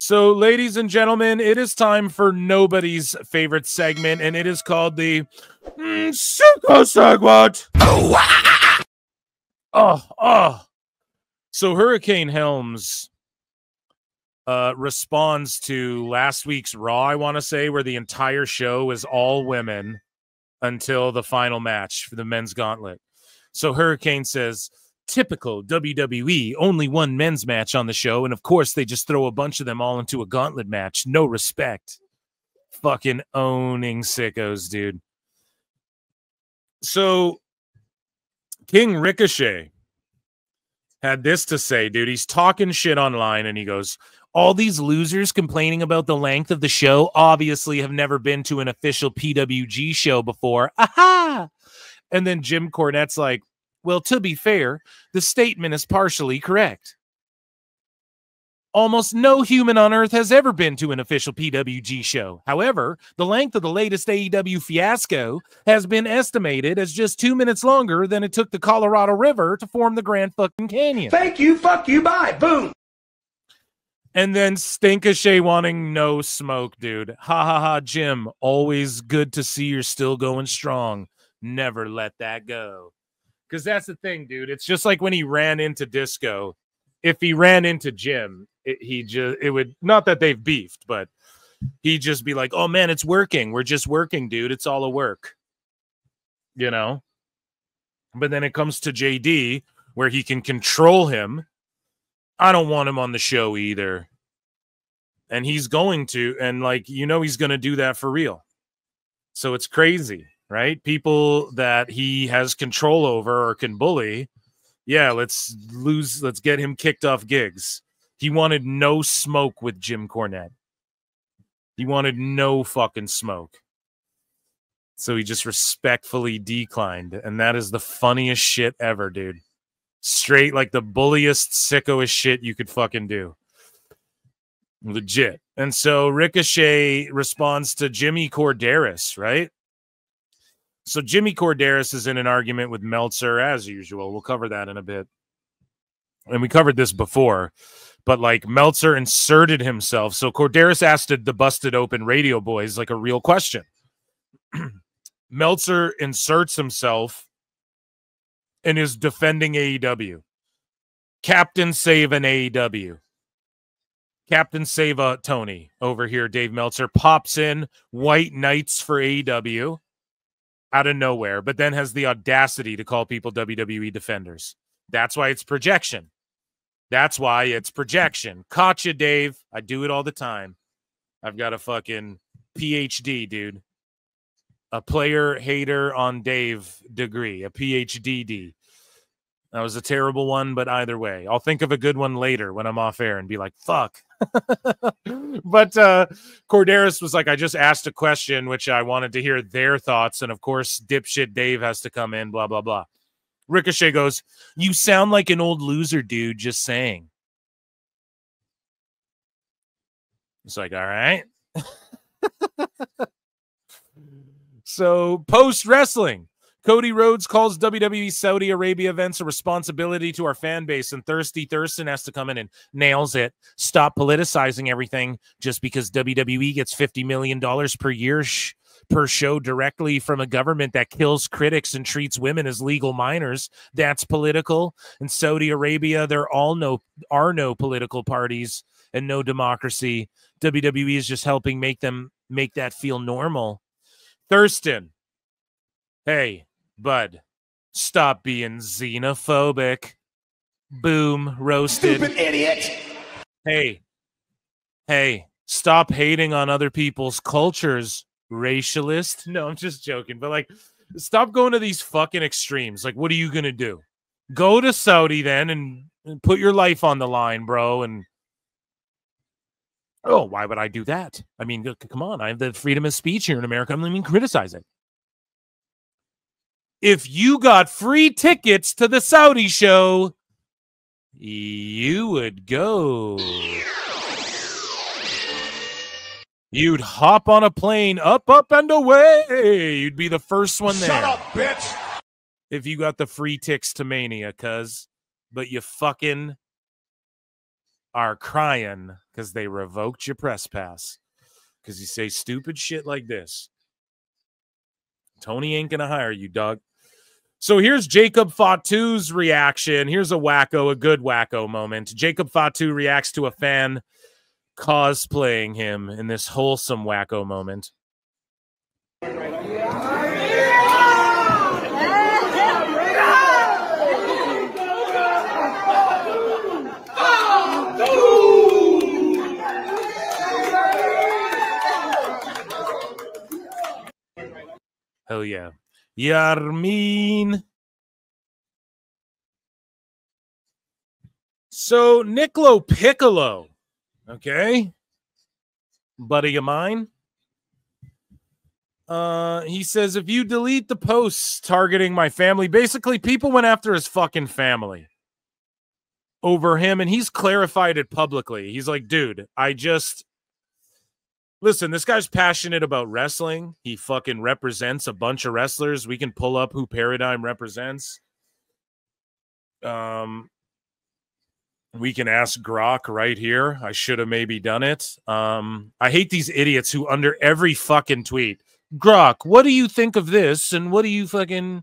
So, ladies and gentlemen, it is time for nobody's favorite segment, and it is called the Sickos segment. So, Hurricane Helms responds to last week's Raw, I want to say, where the entire show is all women until the final match for the men's gauntlet. So, Hurricane says, typical WWE, only one men's match on the show, and of course they just throw a bunch of them all into a gauntlet match. No respect. Fucking owning Sickos, dude. So King Ricochet had this to say, dude. He's talking shit online, and he goes, all these losers complaining about the length of the show obviously have never been to an official PWG show before. Aha! And then Jim Cornette's like, well, to be fair, the statement is partially correct. Almost no human on Earth has ever been to an official PWG show. However, the length of the latest AEW fiasco has been estimated as just 2 minutes longer than it took the Colorado River to form the Grand fucking Canyon. Thank you, fuck you, bye, boom. And then Stinkashay wanting no smoke, dude. Ha ha ha, Jim. Always good to see you're still going strong. Never let that go. Because that's the thing, dude. It's just like when he ran into Disco. If he ran into Jim, it would, not that they've beefed, but he'd just be like, oh man, it's working. We're just working, dude. It's all a work. You know? But then it comes to JD where he can control him. I don't want him on the show either. And he's going to, and like, you know, he's going to do that for real. So it's crazy. Right? People that he has control over or can bully. Yeah, let's get him kicked off gigs. He wanted no smoke with Jim Cornette. He wanted no fucking smoke. So he just respectfully declined. And that is the funniest shit ever, dude. Straight like the bulliest, sickoest shit you could fucking do. Legit. And so Ricochet responds to Jimmy Korderas, right? So Jimmy Korderas is in an argument with Meltzer as usual. We'll cover that in a bit. And we covered this before, but like Meltzer inserted himself. So Korderas asked the Busted Open Radio Boys like a real question. Meltzer inserts himself and is defending AEW. Captain Save an AEW. Captain Save a Tony over here. Dave Meltzer pops in White Knights for AEW. Out of nowhere, but then has the audacity to call people WWE defenders. That's why it's projection. That's why it's projection. Caught you, Dave. I do it all the time. I've got a fucking PhD, dude. A player hater on Dave degree, a PhD. That was a terrible one, but either way, I'll think of a good one later when I'm off air and be like, fuck. But Korderas was like, I just asked a question, which I wanted to hear their thoughts. And of course, dipshit Dave has to come in, blah, blah, blah. Ricochet goes, you sound like an old loser, dude, just saying. It's like, all right. So post-wrestling, Cody Rhodes calls WWE Saudi Arabia events a responsibility to our fan base, and Thurston has to come in and nails it. Stop politicizing everything just because WWE gets $50 million per year per show directly from a government that kills critics and treats women as legal minors. That's political. In Saudi Arabia, there are no political parties and no democracy. WWE is just helping make that feel normal. Thurston, hey, bud, stop being xenophobic. Boom, roasted. Stupid idiot. Hey, stop hating on other people's cultures, racialist. No, I'm just joking. But like, stop going to these fucking extremes. Like, what are you going to do? Go to Saudi then and put your life on the line, bro. And oh, why would I do that? I mean, come on. I have the freedom of speech here in America. I'm not even criticizing. If you got free tickets to the Saudi show, you would go. You'd hop on a plane, up, and away. You'd be the first one there. Shut up, bitch. If you got the free tickets to Mania, but you fucking are crying because they revoked your press pass because you say stupid shit like this. Tony ain't gonna hire you, dog. So here's Jacob Fatu's reaction. Here's a good wacko moment. Jacob Fatu reacts to a fan cosplaying him in this wholesome wacko moment. Hell yeah. Yarmeen. So LoPiccolo, okay, buddy of mine. He says, if you delete the posts targeting my family, basically people went after his fucking family over him, and he's clarified it publicly. He's like, dude, listen, this guy's passionate about wrestling. He fucking represents a bunch of wrestlers. We can pull up who Paradigm represents. We can ask Grok right here. I should have maybe done it. I hate these idiots who under every fucking tweet, Grok, what do you think of this? And what do you fucking...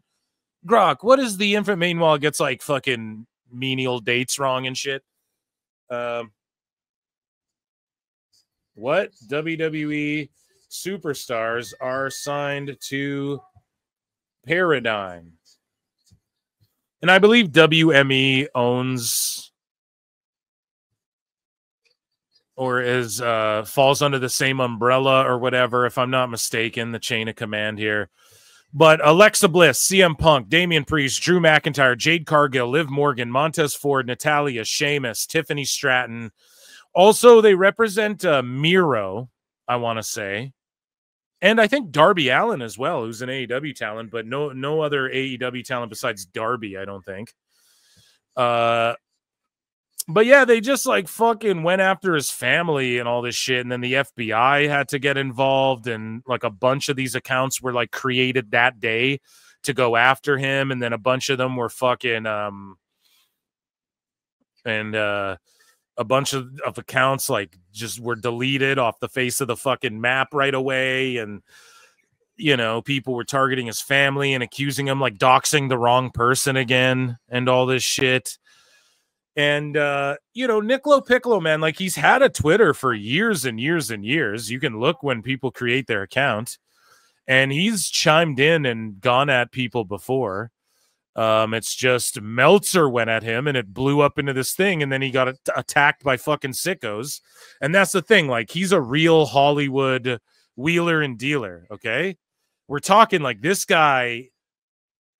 Grok, what is the info? Meanwhile, it gets like fucking menial dates wrong and shit. What WWE superstars are signed to Paradigm? And I believe WME owns or falls under the same umbrella or whatever, if I'm not mistaken, the chain of command here. But Alexa Bliss, CM Punk, Damian Priest, Drew McIntyre, Jade Cargill, Liv Morgan, Montez Ford, Natalia, Sheamus, Tiffany Stratton. Also, they represent Miro, I want to say. And I think Darby Allin as well, who's an AEW talent, but no other AEW talent besides Darby, I don't think. But yeah, they just like fucking went after his family and all this shit. And then the FBI had to get involved. And like a bunch of these accounts were like created that day to go after him. And then a bunch of them were fucking, a bunch of accounts like just were deleted off the face of the fucking map right away. And, you know, people were targeting his family and accusing him like doxing the wrong person again and all this shit. And, you know, LoPiccolo, man, like he's had a Twitter for years and years and years. You can look when people create their account, and he's chimed in and gone at people before. It's just Meltzer went at him and it blew up into this thing. And then he got attacked by fucking sickos. And that's the thing. Like he's a real Hollywood wheeler and dealer. Okay. We're talking like this guy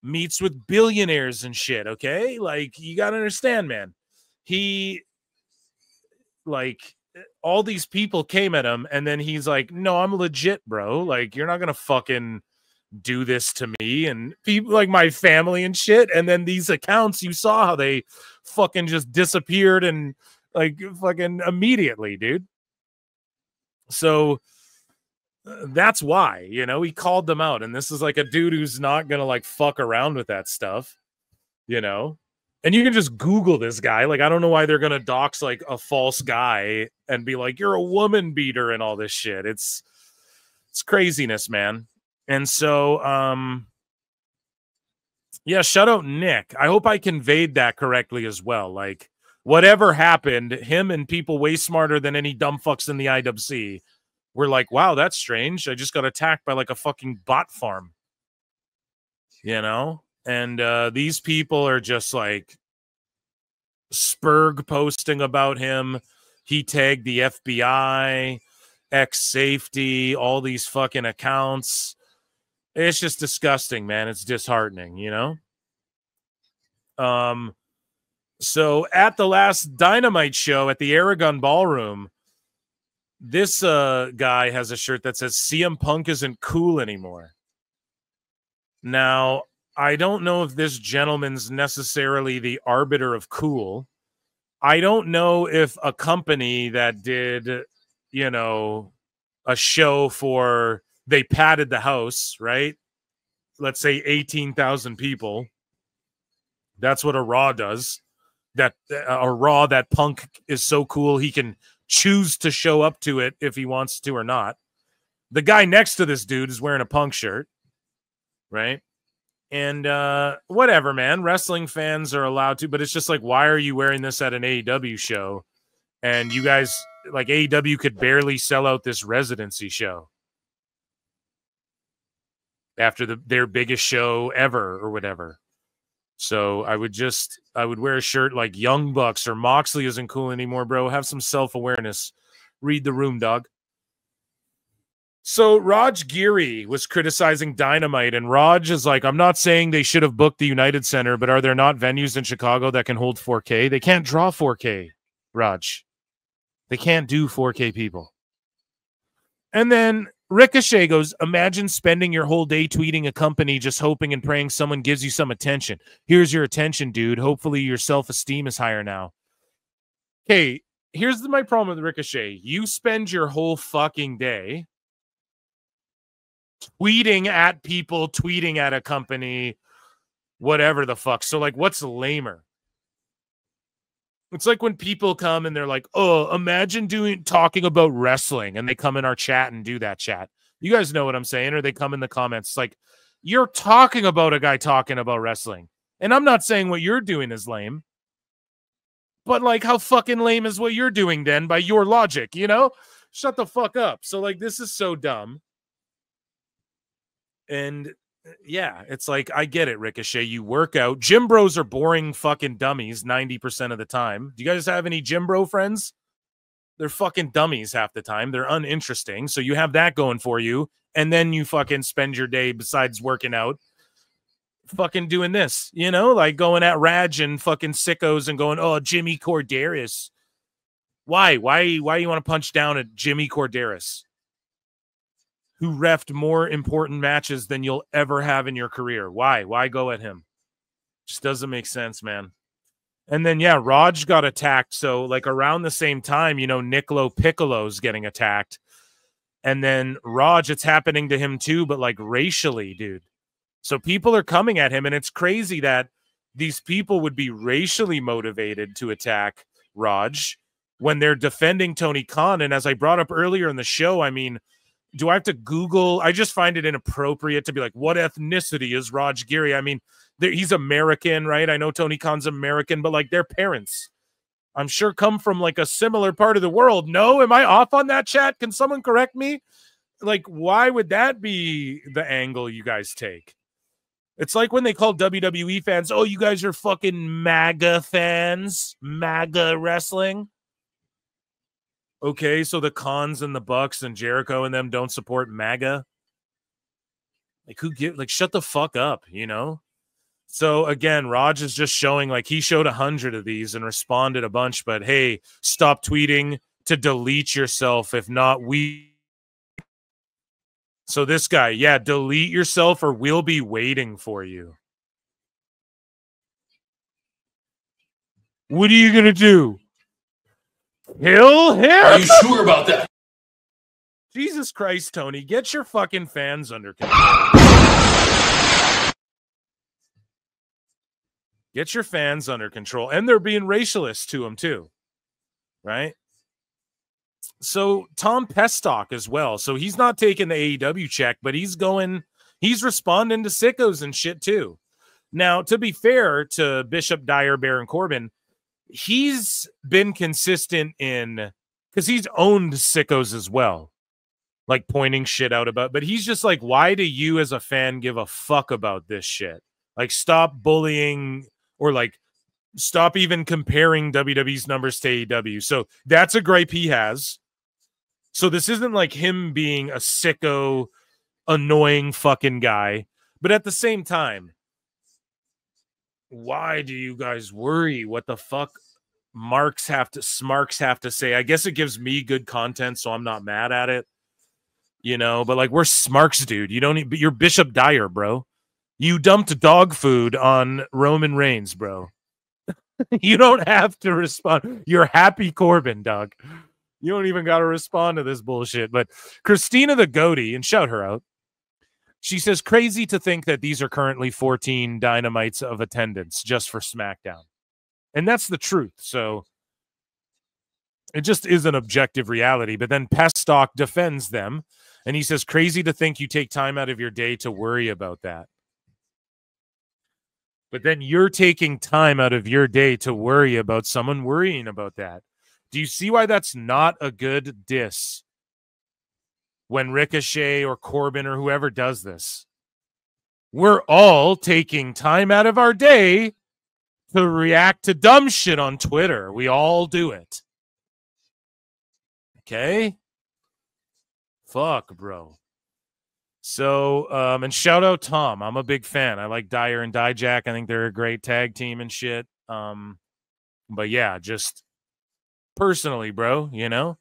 meets with billionaires and shit. Okay. Like you got to understand, man. He like all these people came at him and then he's like, no, I'm legit, bro. Like you're not going to fucking do this to me and people like my family and shit. And then these accounts, you saw how they fucking just disappeared and like fucking immediately, dude. So that's why, you know, he called them out. And this is like a dude who's not gonna like fuck around with that stuff, you know. And you can just Google this guy. Like I don't know why they're gonna dox like a false guy and be like you're a woman beater and all this shit. It's craziness, man. And so, yeah, shout out Nick. I hope I conveyed that correctly as well. Like, whatever happened, him and people way smarter than any dumb fucks in the IWC were like, wow, that's strange. I just got attacked by like a fucking bot farm, you know? And these people are just like Spurg posting about him. He tagged the FBI, X-Safety, all these fucking accounts. It's just disgusting, man. It's disheartening, you know? So at the last Dynamite show at the Aragon Ballroom, this guy has a shirt that says CM Punk isn't cool anymore. Now, I don't know if this gentleman's necessarily the arbiter of cool. I don't know if a company that did, you know, a show for... They padded the house, right? Let's say 18,000 people. That's what a Raw does. That a Raw that Punk is so cool he can choose to show up to it if he wants to or not. The guy next to this dude is wearing a Punk shirt, right? And whatever, man. Wrestling fans are allowed to, but it's just like, why are you wearing this at an AEW show? And you guys, like, AEW could barely sell out this residency show after their biggest show ever or whatever. So I would wear a shirt like Young Bucks or Moxley isn't cool anymore, bro. Have some self-awareness. Read the room, dog. So Raj Giri was criticizing Dynamite, and Raj is like, I'm not saying they should have booked the United Center, but are there not venues in Chicago that can hold 4K? They can't draw 4K, Raj. They can't do 4K people. And then Ricochet goes, imagine spending your whole day tweeting a company just hoping and praying someone gives you some attention. Here's your attention, dude. Hopefully your self-esteem is higher now. Okay, here's my problem with Ricochet. You spend your whole fucking day tweeting at people, tweeting at a company, whatever the fuck. So, like, what's lamer? It's like when people come and they're like, oh, imagine talking about wrestling, and they come in our chat and do that chat. You guys know what I'm saying, or they come in the comments. It's like, you're talking about a guy talking about wrestling. And I'm not saying what you're doing is lame, but like, how fucking lame is what you're doing then by your logic, you know? Shut the fuck up. So, like, this is so dumb. And yeah, it's like, I get it, Ricochet. You work out. Gym bros are boring fucking dummies 90% of the time. Do you guys have any gym bro friends? They're fucking dummies half the time. They're uninteresting. So you have that going for you. And then you fucking spend your day, besides working out, fucking doing this, you know, like going at Raj and fucking Sickos and going, oh, Jimmy Korderas. Why you want to punch down at Jimmy Korderas, who reffed more important matches than you'll ever have in your career? Why go at him? Just doesn't make sense, man. And then, yeah, Raj got attacked. So, like, around the same time, you know, LoPiccolo's getting attacked. And then Raj, it's happening to him too, but like racially, dude. So people are coming at him, and it's crazy that these people would be racially motivated to attack Raj when they're defending Tony Khan. And as I brought up earlier in the show, I mean, do I have to Google? I just find it inappropriate to be like, what ethnicity is Raj Giri? I mean, he's American, right? I know Tony Khan's American, but like, their parents, I'm sure, come from like a similar part of the world. No, am I off on that, chat? Can someone correct me? Like, why would that be the angle you guys take? It's like when they call WWE fans, oh, you guys are fucking MAGA fans, MAGA wrestling. Okay, so the Khans and the Bucks and Jericho and them don't support MAGA. Like, shut the fuck up, you know? So again, Raj is just showing, like, he showed 100 of these and responded a bunch, but hey, stop tweeting to delete yourself. If not, so this guy, yeah, delete yourself or we'll be waiting for you. What are you going to do? Kill him? Are you sure about that? Jesus Christ, Tony, get your fucking fans under control. Get your fans under control. And they're being racialist to him too, right? So Tom Pestock as well. So he's not taking the AEW check, but he's responding to Sickos and shit too. Now, to be fair to Bishop, Dyer, Baron Corbin, he's been consistent because he's owned Sickos as well, like pointing shit out about, but he's just like, why do you as a fan give a fuck about this shit? Like, stop bullying, or like, stop even comparing WWE's numbers to AEW. So that's a gripe he has. So this isn't like him being a sicko, annoying fucking guy. But at the same time, why do you guys worry what the fuck smarks have to say? I guess it gives me good content, so I'm not mad at it. You know, but like, we're smarks, dude. You're Bishop Dyer, bro. You dumped dog food on Roman Reigns, bro. You don't have to respond. You're Happy Corbin, dog. You don't even got to respond to this bullshit. But Christina the Goatee, and shout her out, she says, crazy to think that these are currently 14 Dynamites of attendance just for SmackDown. And that's the truth. So It just is an objective reality. But then Pestock defends them, and he says, crazy to think you take time out of your day to worry about that. But then you're taking time out of your day to worry about someone worrying about that. Do you see why that's not a good diss? When Ricochet or Corbin or whoever does this, we're all taking time out of our day to react to dumb shit on Twitter. We all do it. Okay? Fuck, bro. So, and shout out Tom. I'm a big fan. I like Dyer and Dijak. I think they're a great tag team and shit. But yeah, just personally, bro, you know?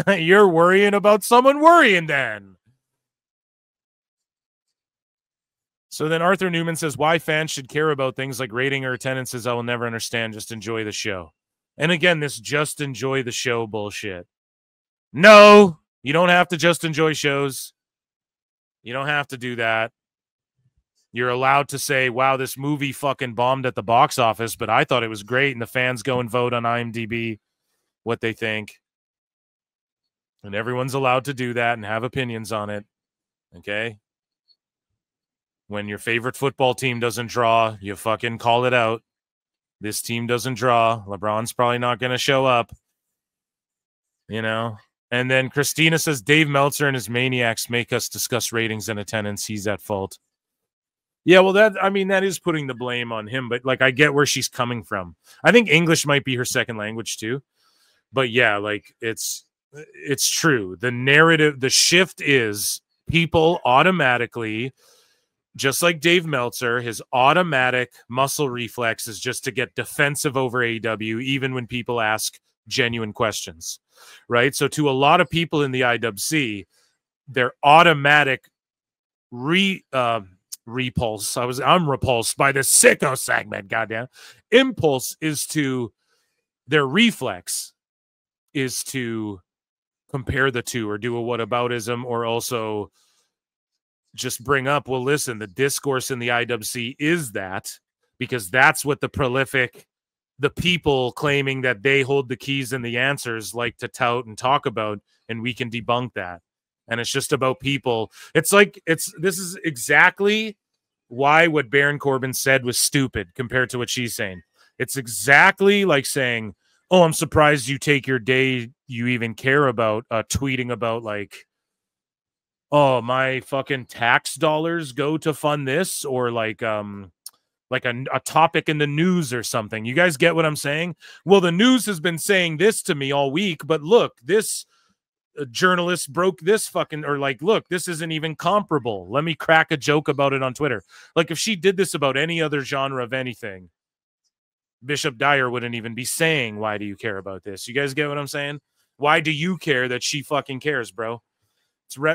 You're worrying about someone worrying then. So then Arthur Newman says, why fans should care about things like rating or attendances, I will never understand. Just enjoy the show. And again, this just enjoy the show bullshit. No, you don't have to just enjoy shows. You don't have to do that. You're allowed to say, wow, this movie fucking bombed at the box office, but I thought it was great. And the fans go and vote on IMDb what they think. And everyone's allowed to do that and have opinions on it. Okay? When your favorite football team doesn't draw, you fucking call it out. This team doesn't draw. LeBron's probably not going to show up. You know? And then Christina says, Dave Meltzer and his maniacs make us discuss ratings and attendance. He's at fault. Yeah, well, that is putting the blame on him. But, like, I get where she's coming from. I think English might be her second language, too. But, yeah, like, it's true. The narrative, the shift is people automatically... Just like Dave Meltzer, his automatic muscle reflex is just to get defensive over AEW, even when people ask genuine questions, right? So to a lot of people in the IWC, their automatic repulse, I'm repulsed by this Sickos segment, goddamn. Impulse is to, their reflex is to compare the two or do a whataboutism, or also just bring up, well, listen, the discourse in the IWC is that, because that's what the people claiming that they hold the keys and the answers like to tout and talk about, and we can debunk that. And it's just about people. This is exactly why what Baron Corbin said was stupid compared to what she's saying. It's exactly like saying, oh, I'm surprised you take your day, you even care about tweeting about, like, oh, my fucking tax dollars go to fund this, or like a topic in the news or something. You guys get what I'm saying? Well, the news has been saying this to me all week, but look, this journalist broke this fucking, or like, look, this isn't even comparable. Let me crack a joke about it on Twitter. Like, if she did this about any other genre of anything, Bishop Dyer wouldn't even be saying, why do you care about this? You guys get what I'm saying? Why do you care that she fucking cares, bro?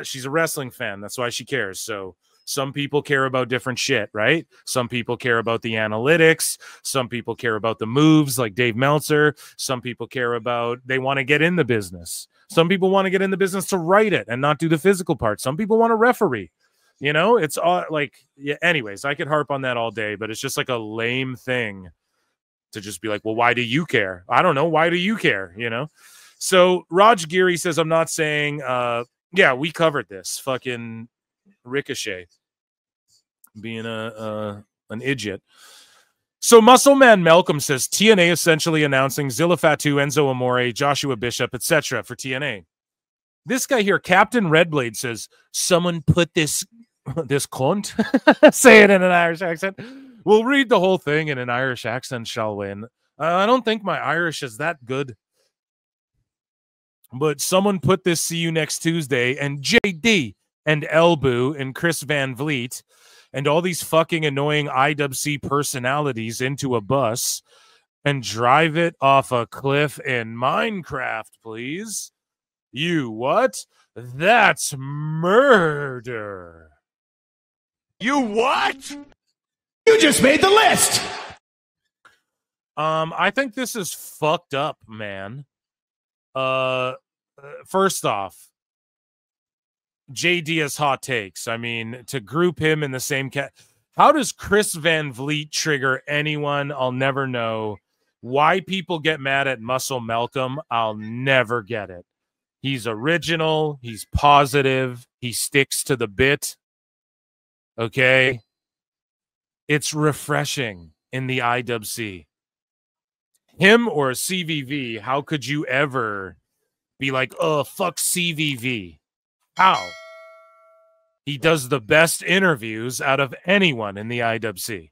She's a wrestling fan. That's why she cares. So some people care about different shit, right? Some people care about the analytics. Some people care about the moves, like Dave Meltzer. Some people care about, they want to get in the business. Some people want to get in the business to write it and not do the physical part. Some people want to referee. You know, it's all like, yeah, anyways, I could harp on that all day, but it's just like a lame thing to just be like, well, why do you care? I don't know. Why do you care? You know? So Raj Giri says, I'm not saying, yeah, we covered this. Fucking Ricochet being an idiot. So Muscle Man Malcolm says TNA essentially announcing Zilla Fatu, Enzo Amore, Joshua Bishop, etc. for TNA. This guy here, Captain Redblade, says someone put this cunt. Say it in an Irish accent. We'll read the whole thing in an Irish accent, shall we? I don't think my Irish is that good. But someone put this See You Next Tuesday and JD and Elbu and Chris Van Vliet and all these fucking annoying IWC personalities into a bus and drive it off a cliff in Minecraft, please. You what? That's murder. You what? You just made the list. I think this is fucked up, man. First off, JD has hot takes. I mean, to group him in the same how does Chris Van Vliet trigger anyone? I'll never know. Why people get mad at Muscle Malcolm, I'll never get it. He's original. He's positive. He sticks to the bit. Okay? It's refreshing in the IWC. Him or CVV, how could you ever be like, oh, fuck CVV? How? He does the best interviews out of anyone in the IWC.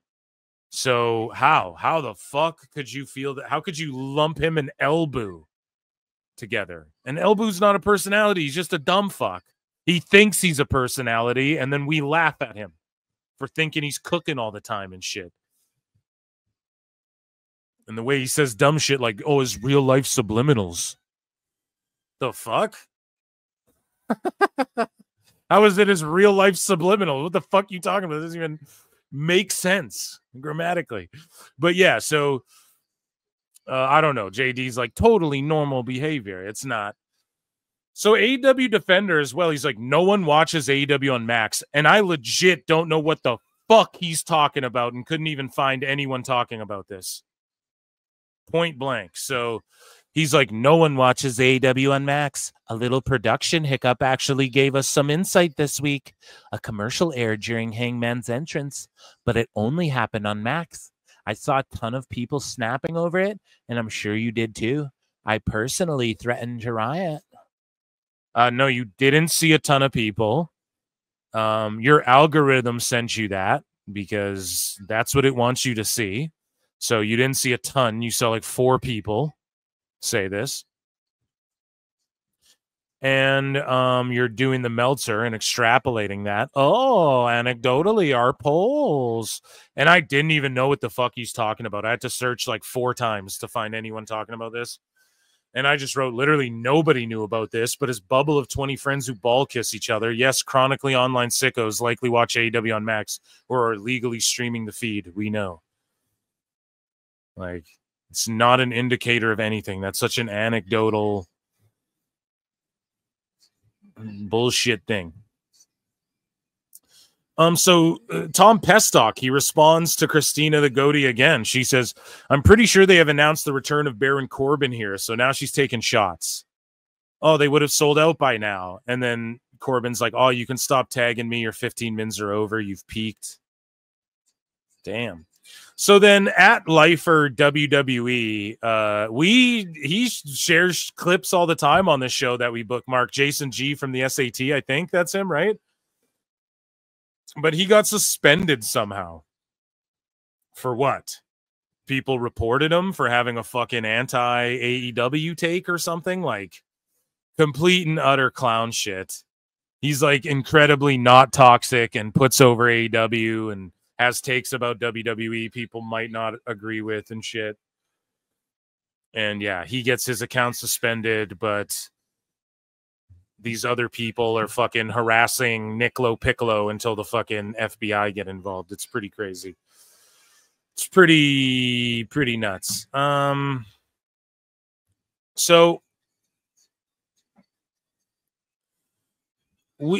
So how the fuck could you feel that? How could you lump him and Elboo together? And Elboo's not a personality. He's just a dumb fuck. He thinks he's a personality, and then we laugh at him for thinking he's cooking all the time and shit. And the way he says dumb shit like, oh, his real life subliminals. The fuck? How is it his real life subliminal? What the fuck you talking about? It doesn't even make sense grammatically. But yeah, so I don't know. JD's like totally normal behavior. It's not. So AEW Defender as well. He's like, no one watches AEW on Max. And I legit don't know what the fuck he's talking about and couldn't even find anyone talking about this. Point blank. So he's like, no one watches AEW on Max. A little production hiccup actually gave us some insight this week. A commercial aired during Hangman's entrance, but it only happened on Max. I saw a ton of people snapping over it, and I'm sure you did too. I personally threatened to riot. No, you didn't see a ton of people. Your algorithm sent you that because that's what it wants you to see. So you didn't see a ton. You saw like 4 people say this. And you're doing the Meltzer and extrapolating that. Oh, anecdotally, our polls. And I didn't even know what the fuck he's talking about. I had to search like 4 times to find anyone talking about this. And I just wrote, literally nobody knew about this, but his bubble of 20 friends who ball kiss each other. Yes, chronically online sickos likely watch AEW on Max or are legally streaming the feed. We know. Like, it's not an indicator of anything. That's such an anecdotal bullshit thing. So Tom Pestock, he responds to Christina the Goatee again. She says, I'm pretty sure they have announced the return of Baron Corbin here, so now she's taking shots. Oh, they would have sold out by now. And then Corbin's like, oh, you can stop tagging me. Your 15 minutes are over. You've peaked. Damn. So then at Lifer WWE, he shares clips all the time on this show that we bookmark. Jason G from the SAT, I think that's him, right? But he got suspended somehow. For what? People reported him for having a fucking anti-AEW take or something? Like, complete and utter clown shit. He's like incredibly not toxic and puts over AEW and has takes about WWE people might not agree with and shit. And yeah, he gets his account suspended, but these other people are fucking harassing Nick LoPiccolo until the fucking FBI get involved. It's pretty crazy. It's pretty nuts. So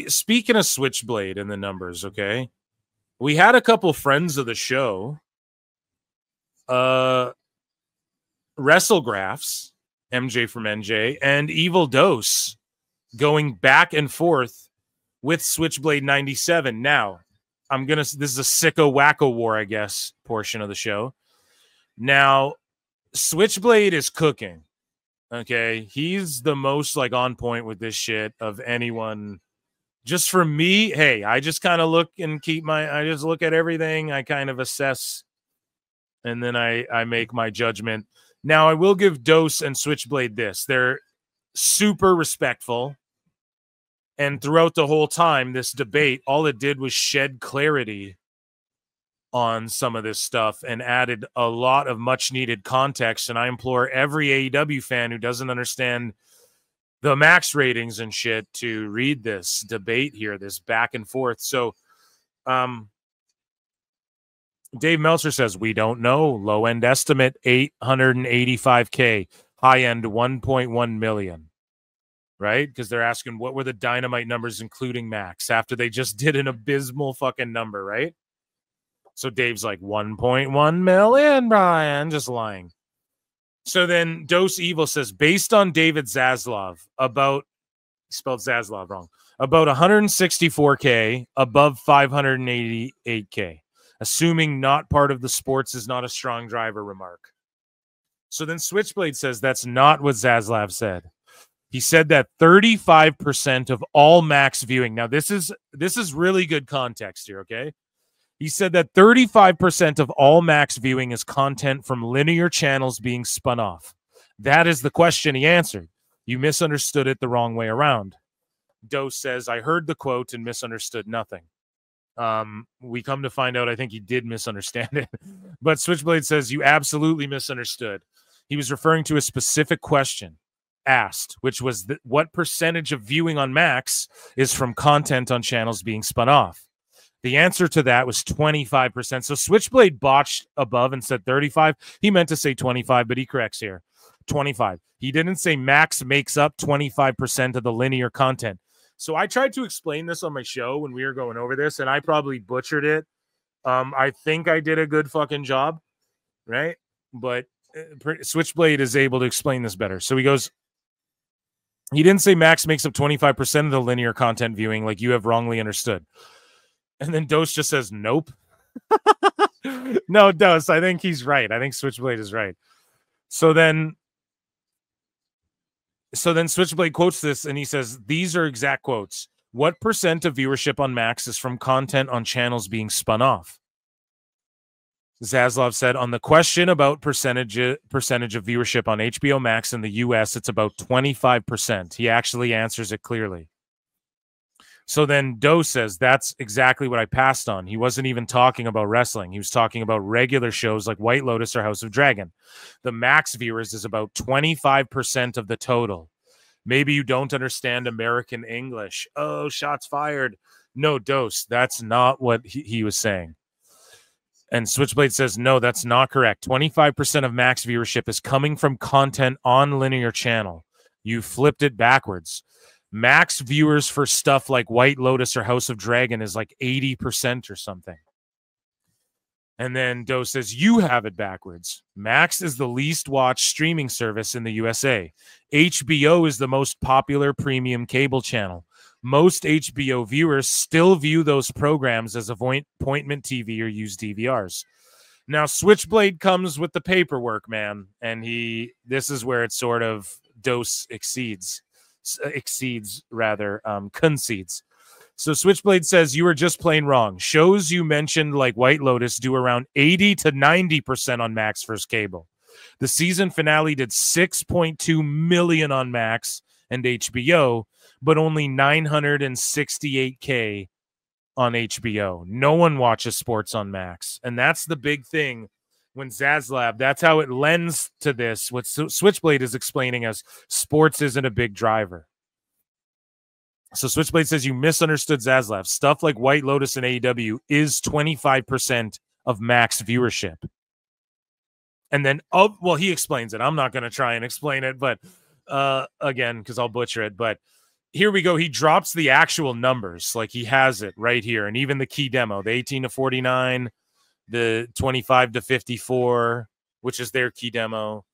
speaking of Switchblade and the numbers, okay? We had a couple friends of the show, WrestleGraphs, MJ from NJ, and Evil Dose going back and forth with Switchblade 97. Now, this is a sicko wacko war, I guess, portion of the show. Now, Switchblade is cooking. Okay, he's the most like on point with this shit of anyone. Just for me, hey, I just kind of look and I just look at everything. I kind of assess, and then I make my judgment. Now, I will give Dose and Switchblade this. They're super respectful. And throughout the whole time, this debate, all it did was shed clarity on some of this stuff and added a lot of much needed context. And I implore every AEW fan who doesn't understand the max ratings and shit to read this debate here, this back and forth. So Dave Meltzer says, we don't know. Low end estimate, 885K. High end, 1.1 million. Right? Because they're asking what were the Dynamite numbers, including Max, after they just did an abysmal fucking number, right? So Dave's like 1.1 million, Brian, just lying. So then Dose Evil says, based on David Zaslav, about, he spelled Zaslav wrong, about 164K, above 588K. Assuming not part of the sports is not a strong driver remark. So then Switchblade says that's not what Zaslav said. He said that 35% of all Max viewing. Now, this is really good context here, okay? He said that 35% of all Max viewing is content from linear channels being spun off. That is the question he answered. You misunderstood it the wrong way around. Dose says, I heard the quote and misunderstood nothing. We come to find out, I think he did misunderstand it. But Switchblade says, you absolutely misunderstood. He was referring to a specific question asked, which was what percentage of viewing on Max is from content on channels being spun off? The answer to that was 25%. So Switchblade botched above and said 35. He meant to say 25, but he corrects here. 25. He didn't say Max makes up 25% of the linear content. So I tried to explain this on my show when we were going over this, and I probably butchered it. I think I did a good fucking job, right? But Switchblade is able to explain this better. So he goes, he didn't say Max makes up 25% of the linear content viewing like you have wrongly understood. And then Dose just says, nope. No, Dose, I think he's right. I think Switchblade is right. So then Switchblade quotes this and he says, these are exact quotes. What percent of viewership on Max is from content on channels being spun off? Zaslav said, on the question about percentage of viewership on HBO Max in the US, it's about 25%. He actually answers it clearly. So then Doe says, that's exactly what I passed on. He wasn't even talking about wrestling. He was talking about regular shows like White Lotus or House of Dragon. The Max viewers is about 25% of the total. Maybe you don't understand American English. Oh, shots fired. No, Dose, that's not what he was saying. And Switchblade says, no, that's not correct. 25% of Max viewership is coming from content on linear channel. You flipped it backwards. Max viewers for stuff like White Lotus or House of Dragon is like 80% or something. And then Doe says, you have it backwards. Max is the least watched streaming service in the USA. HBO is the most popular premium cable channel. Most HBO viewers still view those programs as appointment TV or use DVRs. Now, Switchblade comes with the paperwork, man. And this is where it sort of concedes. So Switchblade says, you were just plain wrong. Shows you mentioned like White Lotus do around 80 to 90% on Max versus cable. The season finale did 6.2 million on Max and HBO, but only 968K on HBO. No one watches sports on Max. And that's the big thing when Zaslav, that's how it lends to this. What Switchblade is explaining as sports isn't a big driver. So Switchblade says you misunderstood Zaslav. Stuff like White Lotus and AEW is 25% of Max viewership. And then, he explains it. I'm not going to try and explain it, but again, because I'll butcher it. But here we go. He drops the actual numbers. Like he has it right here. And even the key demo, the 18 to 49, the 25 to 54, which is their key demo.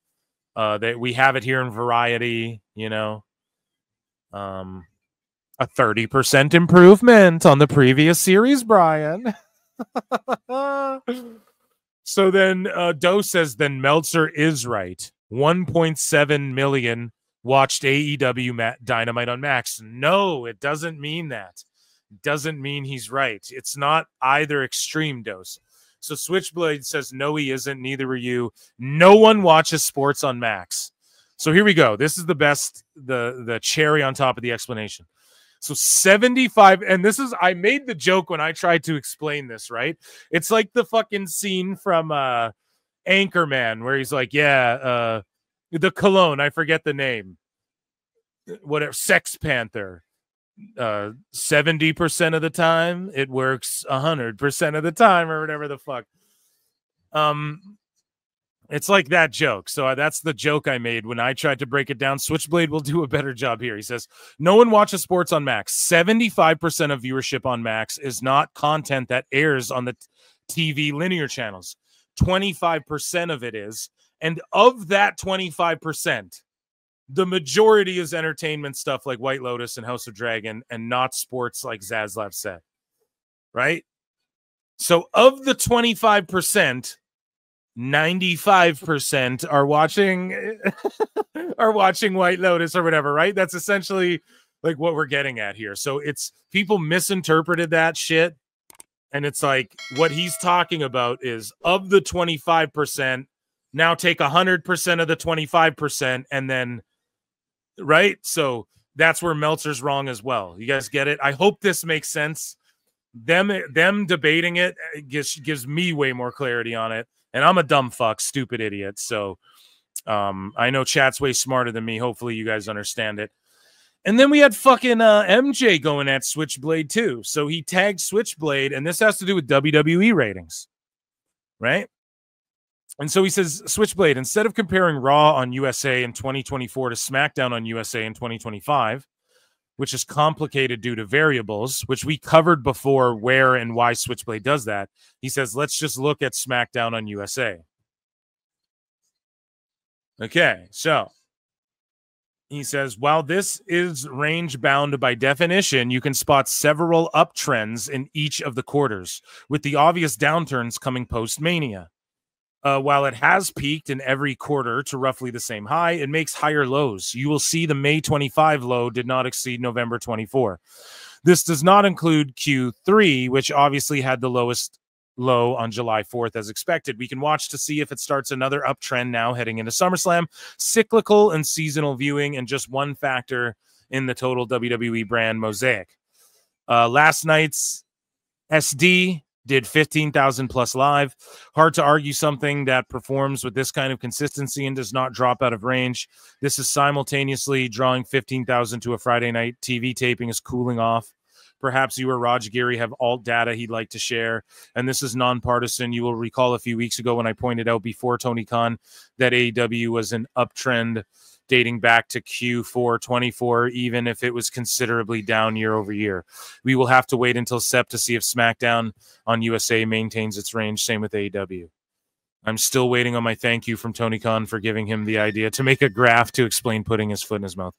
That we have it here in Variety, you know. A 30% improvement on the previous series, Brian. So then Doe says, then Meltzer is right. 1.7 million watched AEW Dynamite on Max. No, it doesn't mean that. It doesn't mean he's right. It's not either extreme, Dose. So Switchblade says, no, he isn't. Neither are you. No one watches sports on Max. So here we go. This is the best, the cherry on top of the explanation. So 75, and this is, I made the joke when I tried to explain this, right? It's like the fucking scene from Anchorman where he's like, the cologne, I forget the name. Whatever, Sex Panther. 70% of the time, it works 100% of the time, or whatever the fuck. It's like that joke. So that's the joke I made when I tried to break it down. Switchblade will do a better job here. He says, no one watches sports on Max. 75% of viewership on Max is not content that airs on the TV linear channels. 25% of it is. And of that 25%, the majority is entertainment stuff like White Lotus and House of Dragon, and not sports like Zaslav said, right? So of the 25%, 95% are watching are watching White Lotus or whatever, right? That's essentially like what we're getting at here. So it's people misinterpreted that shit, and it's like what he's talking about is of the 25%, now take 100% of the 25% and then, right? So that's where Meltzer's wrong as well. You guys get it? I hope this makes sense. Them debating it gives me way more clarity on it. And I'm a dumb fuck, stupid idiot. So I know chat's way smarter than me. Hopefully you guys understand it. And then we had fucking MJ going at Switchblade too. So he tagged Switchblade, and this has to do with WWE ratings, right? And so he says, Switchblade, instead of comparing Raw on USA in 2024 to SmackDown on USA in 2025, which is complicated due to variables, which we covered before where and why Switchblade does that, he says, let's just look at SmackDown on USA. Okay, so he says, while this is range bound by definition, you can spot several uptrends in each of the quarters, with the obvious downturns coming post-Mania. While it has peaked in every quarter to roughly the same high, it makes higher lows. You will see the May 25 low did not exceed November 24. This does not include Q3, which obviously had the lowest low on July 4th as expected. We can watch to see if it starts another uptrend now heading into SummerSlam. Cyclical and seasonal viewing, and just one factor in the total WWE brand mosaic. Last night's SD did 15,000 plus live. Hard to argue something that performs with this kind of consistency and does not drop out of range. This is simultaneously drawing 15,000 to a Friday night TV taping is cooling off. Perhaps you or Raj Giri have alt data he'd like to share. And this is nonpartisan. You will recall a few weeks ago when I pointed out before Tony Khan that AEW was an uptrend dating back to Q4 24, even if it was considerably down year over year. We will have to wait until SEP to see if SmackDown on USA maintains its range. Same with AEW. I'm still waiting on my thank you from Tony Khan for giving him the idea to make a graph to explain putting his foot in his mouth.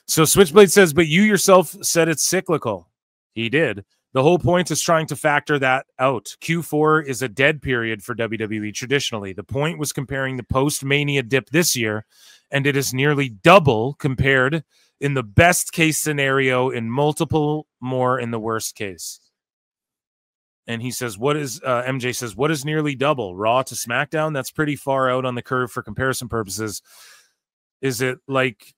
So Switchblade says, but you yourself said it's cyclical. He did. The whole point is trying to factor that out. Q4 is a dead period for WWE traditionally. The point was comparing the post-Mania dip this year, and it is nearly double compared in the best case scenario in multiple more in the worst case. And he says, MJ says, what is nearly double? Raw to SmackDown? That's pretty far out on the curve for comparison purposes. Is it like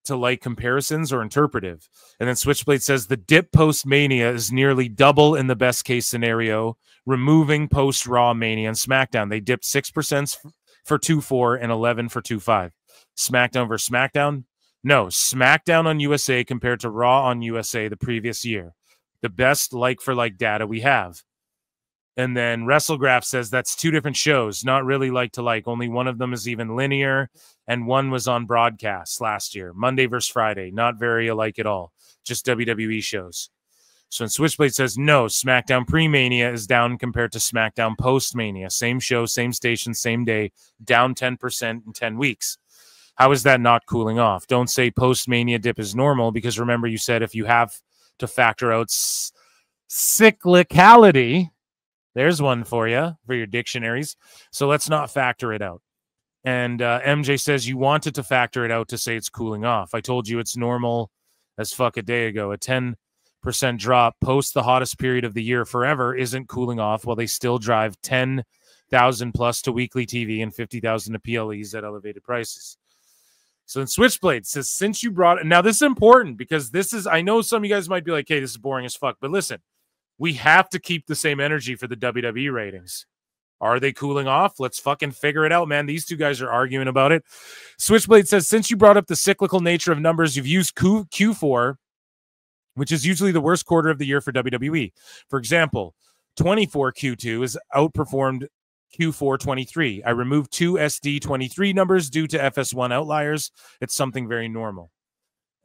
to like comparisons or interpretive? And then Switchblade says the dip post Mania is nearly double in the best case scenario, removing post Raw, Mania, and SmackDown. They dipped 6% for 2.4 and 11 for 2.5. SmackDown versus SmackDown? No, SmackDown on USA compared to Raw on USA the previous year. The best like for like data we have. And then WrestleGraph says that's two different shows, not really like to like. Only one of them is even linear, and one was on broadcast last year. Monday versus Friday, not very alike at all. Just WWE shows. So when Switchblade says, no, SmackDown pre-Mania is down compared to SmackDown post-Mania. Same show, same station, same day, down 10% in 10 weeks. How is that not cooling off? Don't say post-Mania dip is normal, because remember you said if you have to factor out cyclicality, there's one for you, for your dictionaries. So let's not factor it out. And MJ says you wanted to factor it out to say it's cooling off. I told you it's normal as fuck a day ago. A 10% drop post the hottest period of the year forever isn't cooling off while they still drive 10,000 plus to weekly TV and 50,000 to PLEs at elevated prices. So in Switchblade says, since you brought it, now this is important because this is, I know some of you guys might be like, hey, this is boring as fuck, but listen, we have to keep the same energy for the WWE ratings. Are they cooling off? Let's fucking figure it out, man. These two guys are arguing about it. Switchblade says, since you brought up the cyclical nature of numbers, you've used Q4, which is usually the worst quarter of the year for WWE. For example, 24 Q2 is outperformed Q4 23. I removed two SD 23 numbers due to FS1 outliers. It's something very normal.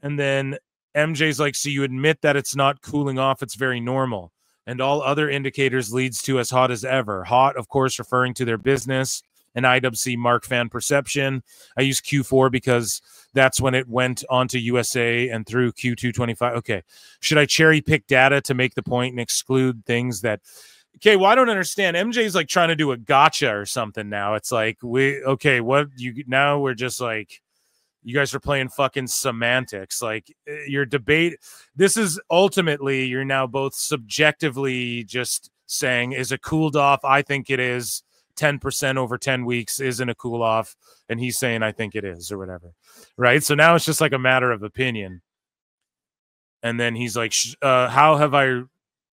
And then MJ's like, so you admit that it's not cooling off, it's very normal. And all other indicators leads to as hot as ever. Hot, of course, referring to their business. and IWC Mark Fan Perception. I use Q4 because that's when it went onto USA and through Q225. Okay. Should I cherry pick data to make the point and exclude things that... Okay, well, I don't understand. MJ's like trying to do a gotcha or something now. It's like, now we're just like, you guys are playing fucking semantics. Like your debate, this is ultimately, you're now both subjectively just saying, is it cooled off? I think it is. 10% over 10 weeks isn't a cool off. And he's saying, I think it is, or whatever. Right. So now it's just like a matter of opinion. And then he's like, how have I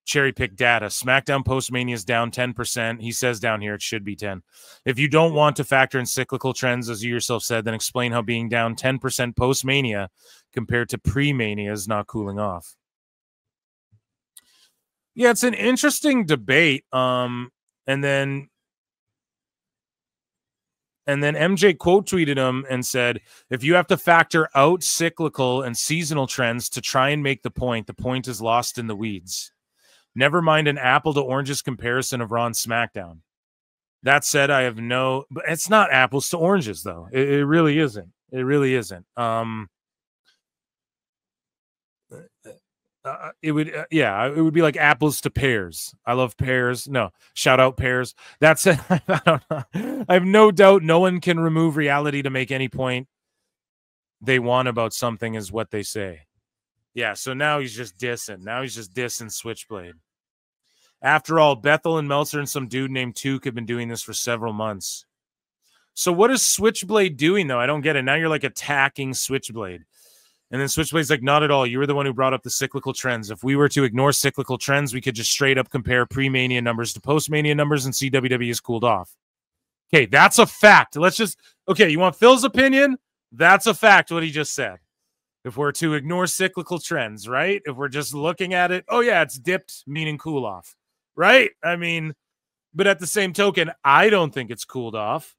cherry pick data? SmackDown post-Mania is down 10%. He says down here it should be 10. If you don't want to factor in cyclical trends, as you yourself said, then explain how being down 10% post-Mania compared to pre-Mania is not cooling off. Yeah, it's an interesting debate. And then MJ quote tweeted him and said, if you have to factor out cyclical and seasonal trends to try and make the point is lost in the weeds. Never mind an apple to oranges comparison of Raw and SmackDown. That said, but it's not apples to oranges though. It really isn't. It really isn't. It would be like apples to pears. I love pears. No, shout out pears. That's it. I don't know. I have no doubt no one can remove reality to make any point they want about something is what they say. Yeah, so now he's just dissing. Now he's just dissing Switchblade. After all, Bethel and Meltzer and some dude named Took have been doing this for several months. So what is Switchblade doing, though? I don't get it. Now you're like attacking Switchblade. And then Switchblade's like, not at all. You were the one who brought up the cyclical trends. If we were to ignore cyclical trends, we could just straight up compare pre-Mania numbers to post-Mania numbers and see WWE has cooled off. Okay, that's a fact. Okay, you want Phil's opinion? That's a fact, what he just said. If we're to ignore cyclical trends, right? If we're just looking at it, oh yeah, it's dipped, meaning cool off, right? I mean, but at the same token, I don't think it's cooled off,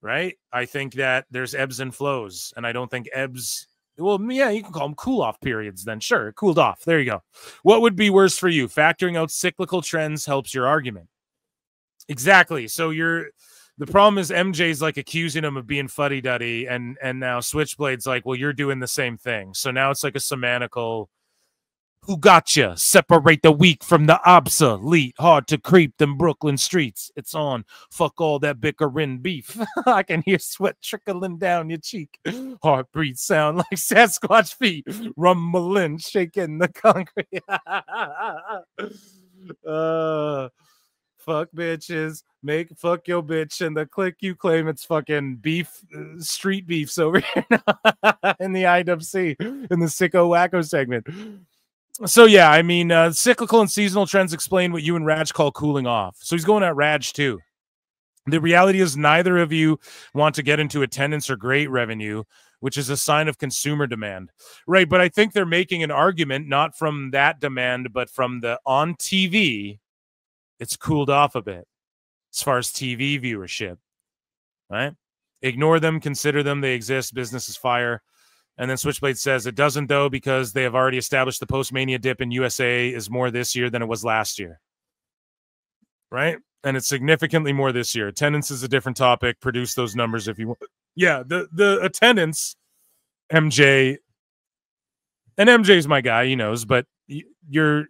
right? I think that there's ebbs and flows, and I don't think ebbs... Well, yeah, you can call them cool-off periods then. Sure, cooled off. There you go. What would be worse for you? Factoring out cyclical trends helps your argument. Exactly. So the problem is MJ's like accusing him of being fuddy-duddy, and now Switchblade's like, well, you're doing the same thing. So now it's like a semantical, who gotcha? Separate the weak from the obsolete. Hard to creep them Brooklyn streets. It's on. Fuck all that bickering beef. I can hear sweat trickling down your cheek. Heartbeat sound like Sasquatch feet. Rumbling, shaking the concrete. Fuck bitches. Fuck your bitch. And the click you claim it's fucking beef, street beefs over here in the IWC, in the Sicko Wacko segment. So, yeah, I mean, cyclical and seasonal trends explain what you and Raj call cooling off. So he's going at Raj, too. The reality is neither of you want to get into attendance or great revenue, which is a sign of consumer demand. Right, but I think they're making an argument, not from that demand, but from the on TV, it's cooled off a bit as far as TV viewership, right? Ignore them, consider them, they exist, business is fire. And then Switchblade says it doesn't, though, because they have already established the post-Mania dip in USA is more this year than it was last year. Right? And it's significantly more this year. Attendance is a different topic. Produce those numbers if you want. Yeah, the attendance, MJ, and MJ's my guy, he knows, but you're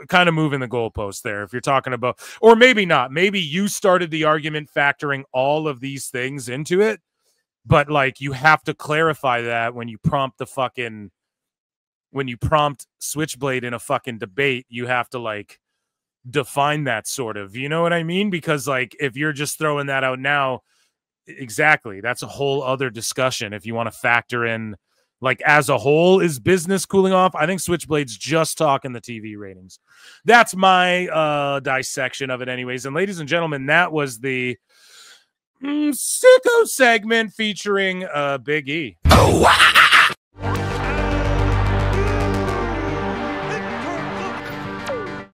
kind of moving the goalpost there if you're talking about, or maybe not. Maybe you started the argument factoring all of these things into it. But like, you have to clarify that when you prompt Switchblade in a fucking debate, you have to like define that sort of, you know what I mean? Because like, if you're just throwing that out now, exactly, that's a whole other discussion. If you want to factor in like as a whole, is business cooling off? I think Switchblade's just talking the TV ratings. That's my dissection of it anyways. And ladies and gentlemen, that was the Sicko segment featuring Big E. Oh, wow.